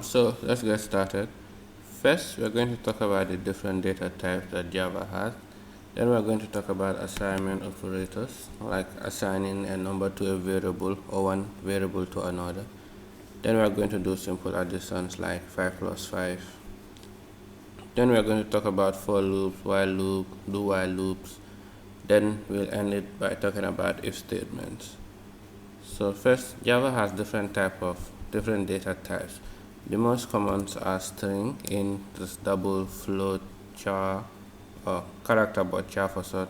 So let's get started. First, we're going to talk about the different data types that Java has. Then we're going to talk about assignment operators, like assigning a number to a variable or one variable to another. Then we're going to do simple additions like 5 plus 5. Then we're going to talk about for loops, while loop, do while loops. Then we'll end it by talking about if statements. So first, Java has different data types. The most common are string, int, double, float, char, or character but char for short,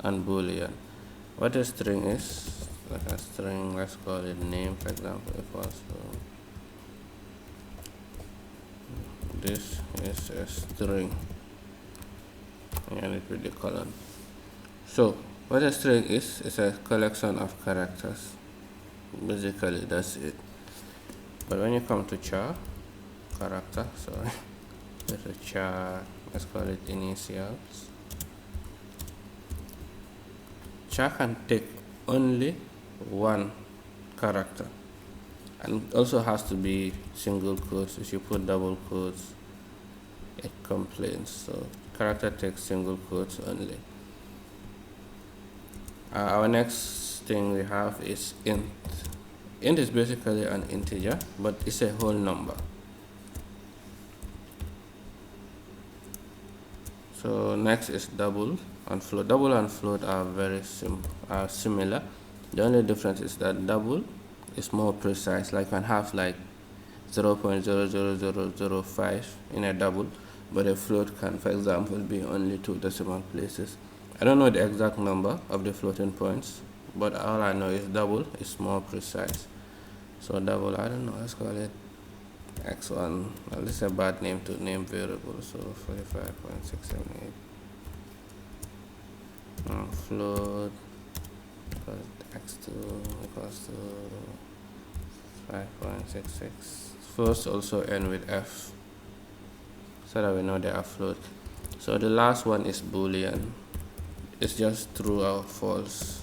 and boolean. What a string is, like a string, let's call it name, for example, equals to this is a string, and it with the colon. So what a string is a collection of characters. Basically, that's it. But when you come to char, character, sorry, there's a char, let's call it initials. Char can take only one character, and also has to be single quotes. If you put double quotes, it complains. So character takes single quotes only. Our next thing we have is int. Int is basically an integer, but it's a whole number. So next is double and float. Double and float are are similar. The only difference is that double is more precise. Like you can have like 0.00005 in a double, but a float can, for example, be only 2 decimal places. I don't know the exact number of the floating points, but all I know is double is more precise. So double, I don't know, let's call it x1. Well, this is a bad name to name variable, so 45.678. Float equals x2 equals to 5.66. Floats also end with f, so that we know they are float. So the last one is boolean. It's just true or false.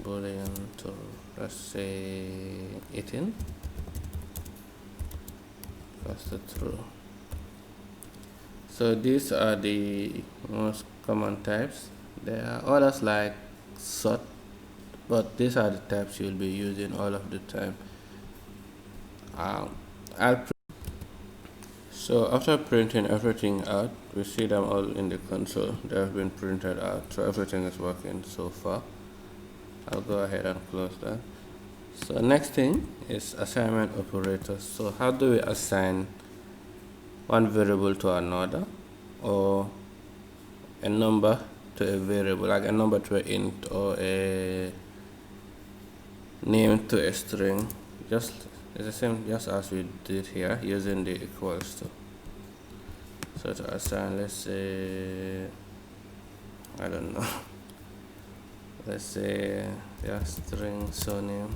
Boolean to, let's say, 18 equals to true. So these are the most common types. There are others like sort, but these are the types you'll be using all of the time. So after printing everything out, we see them all in the console. They have been printed out, so everything is working so far. I'll go ahead and close that. So next thing is assignment operators. So how do we assign one variable to another, or a number to a variable, like a number to an int or a name to a string? It's the same just as we did here using the equals to. So to assign, let's say, I don't know, let's say string surname.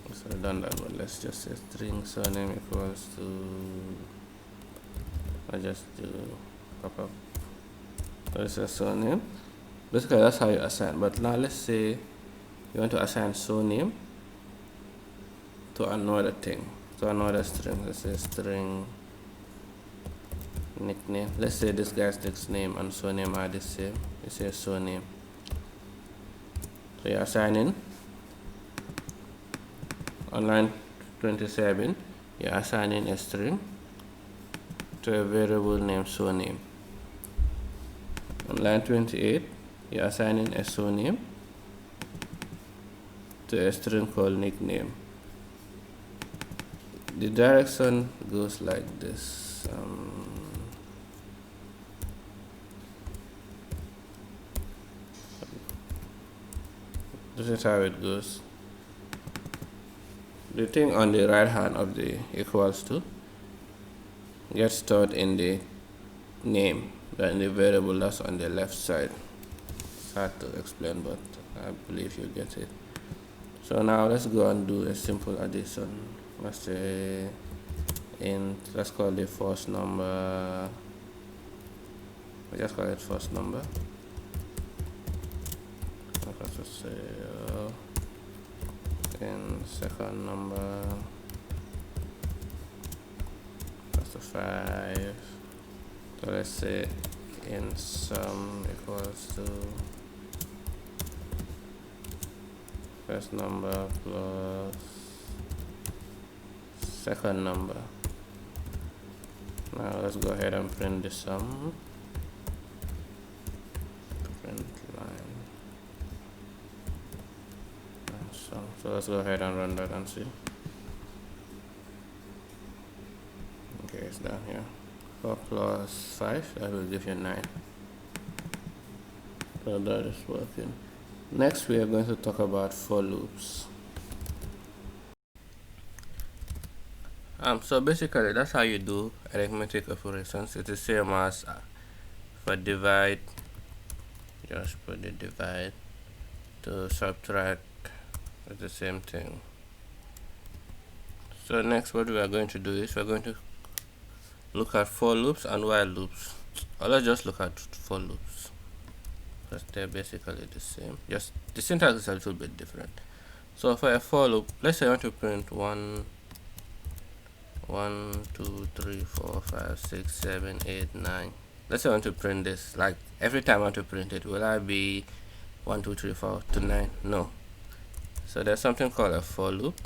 It's redundant, but let's just say string surname equals to, I just do pop up. There's a surname. Basically, that's how you assign. But now let's say you want to assign surname to another thing, to another string. Let's say string nickname. Let's say this guy's nickname and surname are the same. You say surname. So you're assigning on line 27. You're assigning a string to a variable named surname. On line 28, you're assigning a surname to a string called nickname. The direction goes like this. This is how it goes. The thing on the right hand of the equals to gets stored in the name, then the variable that's on the left side. It's hard to explain, but I believe you get it. So now let's go and do a simple addition. Let's say let's call the first number, we just call it first number. Let's say in second number equals to 5. So let's say in sum equals to first number plus second number. Now let's go ahead and print the sum. Print line and sum. So let's go ahead and run that and see. Okay, it's down here. 4 plus 5, that will give you 9. So that is working. Next, we are going to talk about for loops. So basically, that's how you do arithmetic operations. It's the same as for divide. Just put the divide. To subtract, it's the same thing. So next, what we are going to do is we're going to look at for loops and while loops. Or let's just look at for loops, because they're basically the same. Just the syntax is a little bit different. So for a for loop, let's say I want to print 1, 2, 3, 4, 5, 6, 7, 8, 9. Let's say I want to print this. Like every time I want to print it, will I be 1, 2, 3, 4 to 9? No. So there's something called a for loop.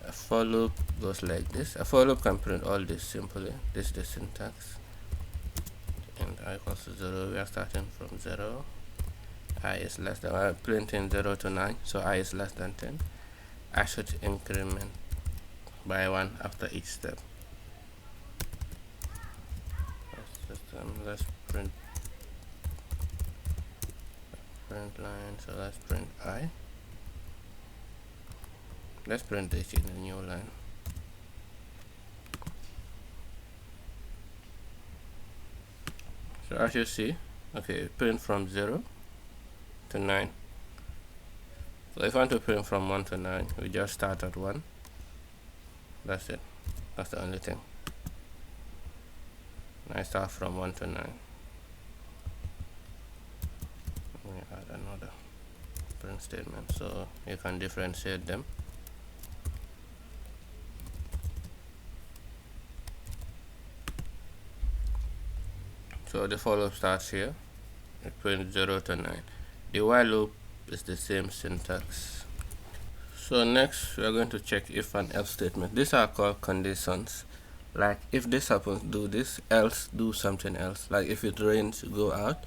A for loop goes like this. A for loop can print all this simply. This is the syntax. And I equals to 0. We are starting from 0. I is less than, I'm printing 0 to 9, so I is less than 10. I should increment by 1 after each step. Let's print line, so let's print I. Let's print this in a new line. So as you see, okay, print from 0 to 9. So if I want to print from 1 to 9, we just start at 1. That's it. That's the only thing. And I start from 1 to 9. Let me add another print statement so you can differentiate them. So the for loop starts here. It prints 0 to 9. The while loop is the same syntax. So next we are going to check if and else statement. These are called conditions. Like if this happens, do this, else do something else. Like if it rains, go out,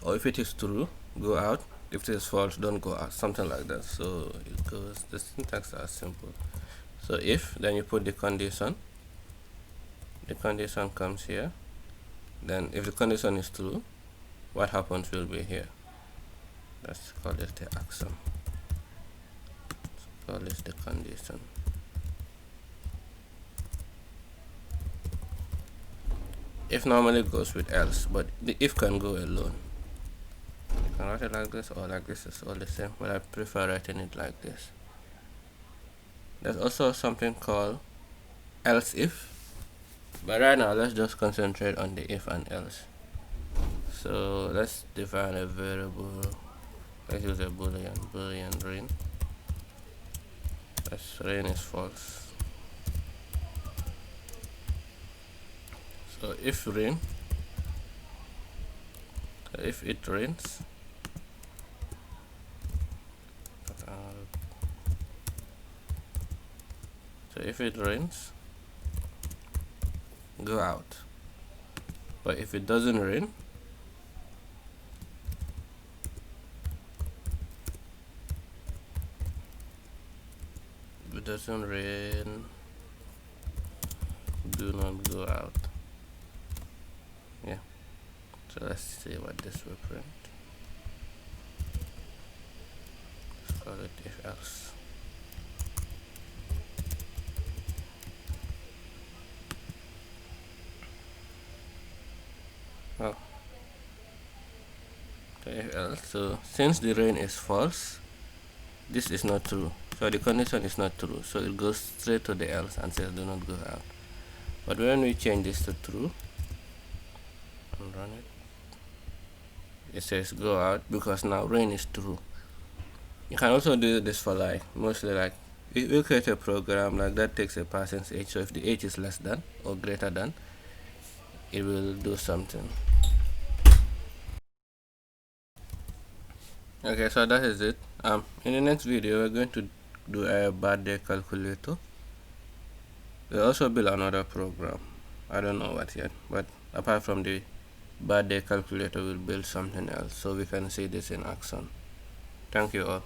or if it is true, go out. If it is false, don't go out. Something like that. So it goes. The syntax are simple. So if, then you put the condition. The condition comes here. Then if the condition is true, what happens will be here. Let's call it the action. Let's call this the condition. If normally goes with else, but the if can go alone. You can write it like this or like this, is all the same, but I prefer writing it like this. There's also something called else if, but right now let's just concentrate on the if and else. So let's define a variable. Let's use a boolean rain. Let's rain is false. So if rain, if it rains, so if it rains, go out. But if it doesn't rain, do not go out. Yeah. So let's see what this will print. Let's call it if else. Oh. So if else. So since the rain is false, this is not true. So the condition is not true. So it goes straight to the else and says do not go out. But when we change this to true and run it, it says go out because now rain is true. You can also do this for like mostly like we'll create a program like that takes a person's age. So if the age is less than or greater than, it will do something. Okay, so that is it. In the next video, we're going to do a birthday calculator. We'll also build another program. I don't know what yet, but apart from the birthday calculator, we'll build something else so we can see this in action. Thank you all.